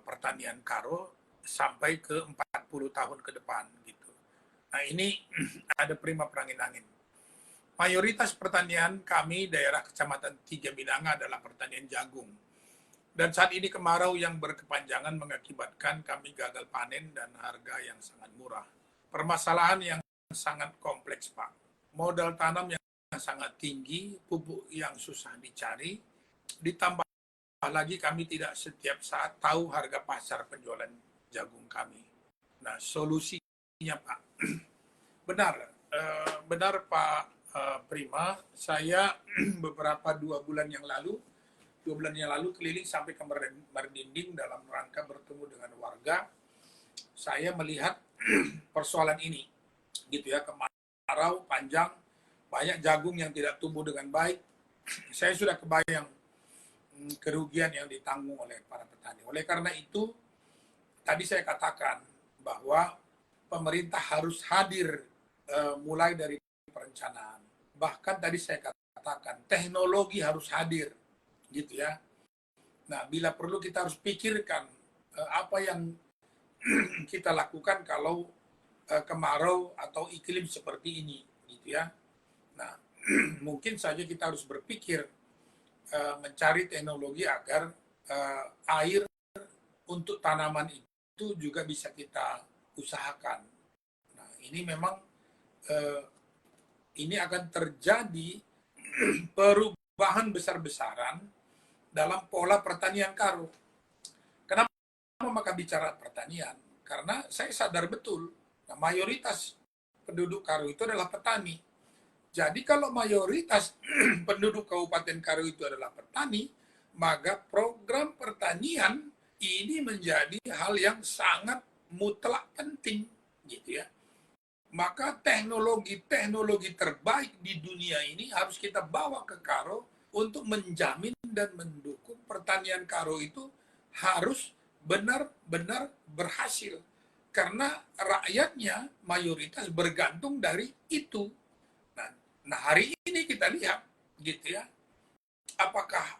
pertanian Karo sampai ke 40 tahun ke depan gitu. Nah, ini ada prima perangin-angin. Mayoritas pertanian kami daerah Kecamatan Tiga Binanga adalah pertanian jagung. Dan saat ini kemarau yang berkepanjangan mengakibatkan kami gagal panen dan harga yang sangat murah. Permasalahan yang sangat kompleks, Pak. Modal tanam yang sangat tinggi, pupuk yang susah dicari, ditambah lagi kami tidak setiap saat tahu harga pasar penjualan jagung kami. Nah, solusinya, Pak. Benar Pak Prima, saya beberapa 2 bulan yang lalu keliling sampai ke Merdinding dalam rangka bertemu dengan warga. Saya melihat persoalan ini, gitu ya, kemarau panjang, banyak jagung yang tidak tumbuh dengan baik. Saya sudah kebayang kerugian yang ditanggung oleh para petani. Oleh karena itu, tadi saya katakan bahwa pemerintah harus hadir mulai dari perencanaan. Bahkan tadi saya katakan teknologi harus hadir, gitu ya. Nah, bila perlu kita harus pikirkan apa yang kita lakukan kalau kemarau atau iklim seperti ini, gitu ya. Nah, mungkin saja kita harus berpikir mencari teknologi agar air untuk tanaman itu juga bisa kita usahakan. Nah, ini memang ini akan terjadi perubahan besar-besaran dalam pola pertanian Karo. Kenapa maka bicara pertanian? Karena saya sadar betul, mayoritas penduduk Karo itu adalah petani. Jadi kalau mayoritas penduduk Kabupaten Karo itu adalah petani, maka program pertanian ini menjadi hal yang sangat mutlak penting, gitu ya. Maka teknologi terbaik di dunia ini harus kita bawa ke Karo untuk menjamin dan mendukung pertanian Karo itu harus benar-benar berhasil. Karena rakyatnya mayoritas bergantung dari itu. Nah, hari ini kita lihat, gitu ya, apakah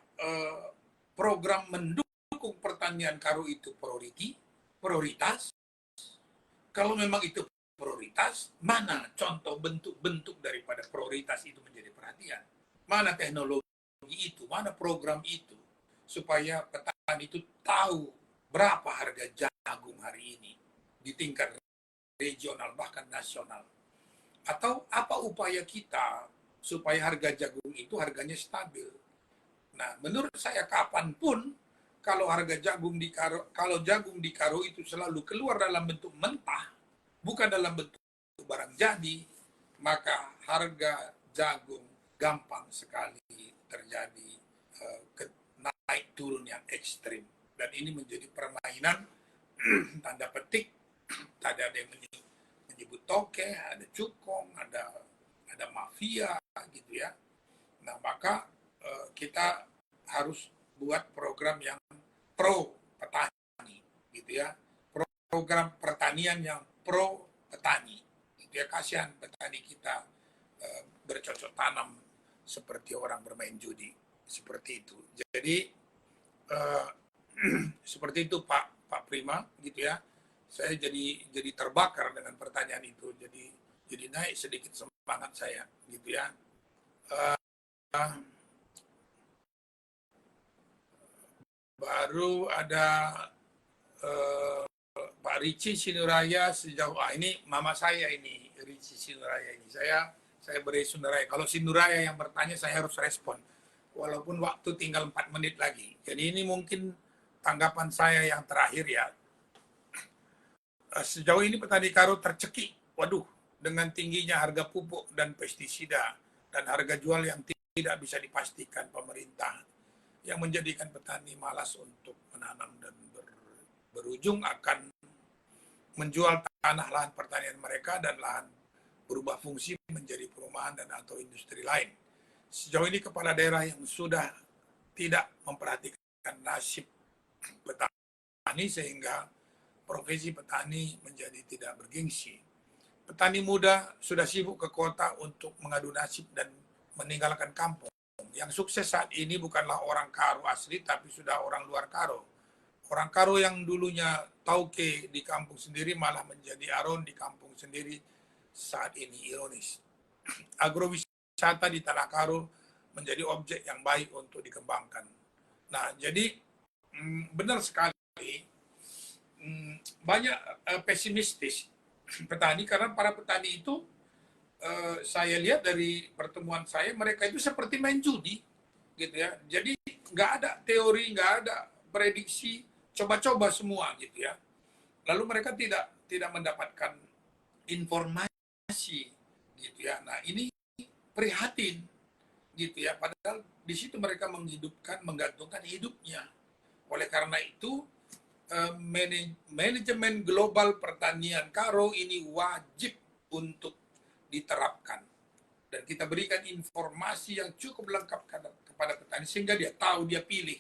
program mendukung pertanian Karo itu prioritas? Kalau memang itu prioritas, mana contoh bentuk-bentuk daripada prioritas itu menjadi perhatian? Mana teknologi itu, mana program itu, supaya petani itu tahu berapa harga jagung hari ini di tingkat regional bahkan nasional. Atau apa upaya kita supaya harga jagung itu harganya stabil. Nah, menurut saya kapanpun kalau jagung di Karo itu selalu keluar dalam bentuk mentah, bukan dalam bentuk barang jadi, maka harga jagung gampang sekali terjadi naik turun yang ekstrim. Dan ini menjadi permainan tanda petik, tadi ada yang menyebut toke, ada cukong, ada mafia, gitu ya. Nah, maka kita harus buat program yang pro petani, gitu ya. Program pertanian yang pro petani, gitu ya. Kasihan petani kita bercocok tanam seperti orang bermain judi, seperti itu. Jadi seperti itu Pak Prima, gitu ya. Saya jadi terbakar dengan pertanyaan itu, jadi naik sedikit semangat saya, gitu ya. Baru ada Pak Rici Sinuraya sejauh ini mama saya ini, Rici Sinuraya ini. Saya beri Sinuraya. Kalau Sinuraya yang bertanya saya harus respon. Walaupun waktu tinggal 4 menit lagi. Jadi ini mungkin tanggapan saya yang terakhir ya. Sejauh ini petani Karo tercekik, dengan tingginya harga pupuk dan pestisida dan harga jual yang tidak bisa dipastikan pemerintah, yang menjadikan petani malas untuk menanam dan berujung akan menjual tanah lahan pertanian mereka dan lahan berubah fungsi menjadi perumahan dan atau industri lain. Sejauh ini kepala daerah yang sudah tidak memperhatikan nasib petani sehingga profesi petani menjadi tidak bergengsi. Petani muda sudah sibuk ke kota untuk mengadu nasib dan meninggalkan kampung. Yang sukses saat ini bukanlah orang Karo asli, tapi sudah orang luar Karo. Orang Karo yang dulunya tauke di kampung sendiri malah menjadi aron di kampung sendiri saat ini, ironis. Agrowisata di Tanah Karo menjadi objek yang baik untuk dikembangkan. Nah, jadi benar sekali banyak pesimistis petani, karena para petani itu saya lihat dari pertemuan saya, mereka itu seperti main judi gitu ya. Jadi nggak ada teori, nggak ada prediksi, coba-coba semua gitu ya. Lalu mereka tidak mendapatkan informasi gitu ya. Nah, ini prihatin gitu ya, padahal di situ mereka menggantungkan hidupnya. Oleh karena itu manajemen global pertanian Karo ini wajib untuk diterapkan dan kita berikan informasi yang cukup lengkap kepada petani sehingga dia tahu, dia pilih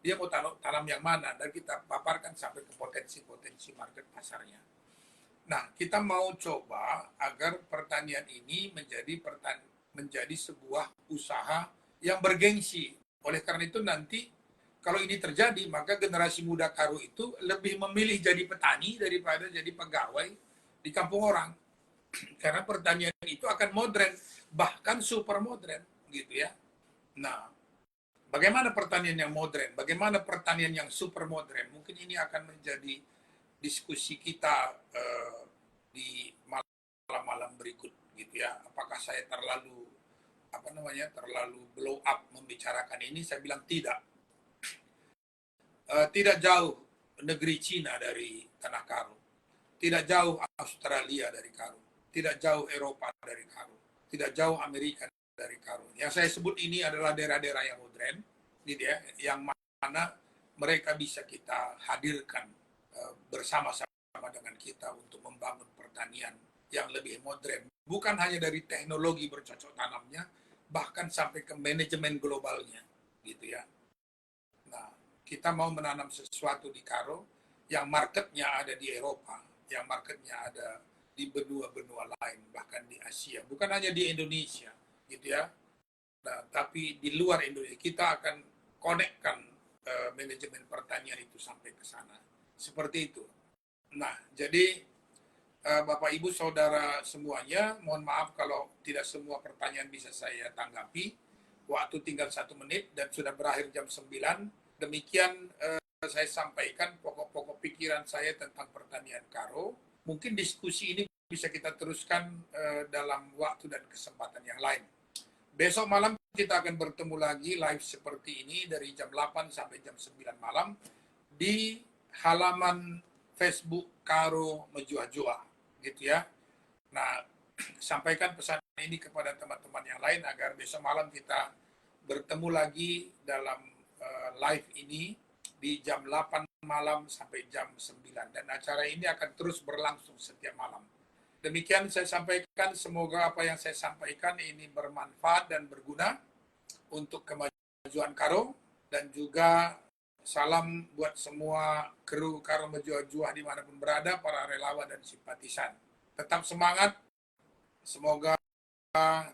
dia mau tanam yang mana, dan kita paparkan sampai ke potensi market pasarnya. Nah, kita mau coba agar pertanian ini menjadi sebuah usaha yang bergengsi. Oleh karena itu nanti kalau ini terjadi, maka generasi muda Karo itu lebih memilih jadi petani daripada jadi pegawai di kampung orang. Karena pertanian itu akan modern, bahkan super modern, gitu ya. Nah, bagaimana pertanian yang modern? Bagaimana pertanian yang super modern? Mungkin ini akan menjadi diskusi kita di malam-malam berikut, gitu ya. Apakah saya terlalu blow up membicarakan ini? Saya bilang tidak. Tidak jauh negeri Cina dari Tanah Karo, tidak jauh Australia dari Karo, tidak jauh Eropa dari Karo, tidak jauh Amerika dari Karo. Yang saya sebut ini adalah daerah-daerah yang modern, gitu ya, yang mana mereka bisa kita hadirkan bersama-sama dengan kita untuk membangun pertanian yang lebih modern. Bukan hanya dari teknologi bercocok tanamnya, bahkan sampai ke manajemen globalnya, gitu ya. Nah, kita mau menanam sesuatu di Karo yang marketnya ada di Eropa, yang marketnya ada di benua-benua lain, bahkan di Asia, bukan hanya di Indonesia, gitu ya. Nah, tapi di luar Indonesia kita akan konekkan manajemen pertanian itu sampai ke sana, seperti itu. Nah, jadi Bapak Ibu Saudara semuanya, mohon maaf kalau tidak semua pertanyaan bisa saya tanggapi. Waktu tinggal 1 menit dan sudah berakhir jam 9. Demikian saya sampaikan pokok-pokok pikiran saya tentang pertanian Karo. Mungkin diskusi ini bisa kita teruskan dalam waktu dan kesempatan yang lain. Besok malam kita akan bertemu lagi live seperti ini dari jam 8 sampai jam 9 malam di halaman Facebook Karo Mejoa-Joa, gitu ya. Nah, sampaikan pesan ini kepada teman-teman yang lain agar besok malam kita bertemu lagi dalam live ini di jam 8 malam sampai jam 9, dan acara ini akan terus berlangsung setiap malam. Demikian saya sampaikan, semoga apa yang saya sampaikan ini bermanfaat dan berguna untuk kemajuan Karo, dan juga salam buat semua kru Karo Mejoa-Joa dimanapun berada, para relawan dan simpatisan. Tetap semangat, semoga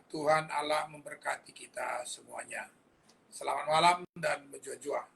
Tuhan Allah memberkati kita semuanya. Selamat malam dan Mejoa-Joa.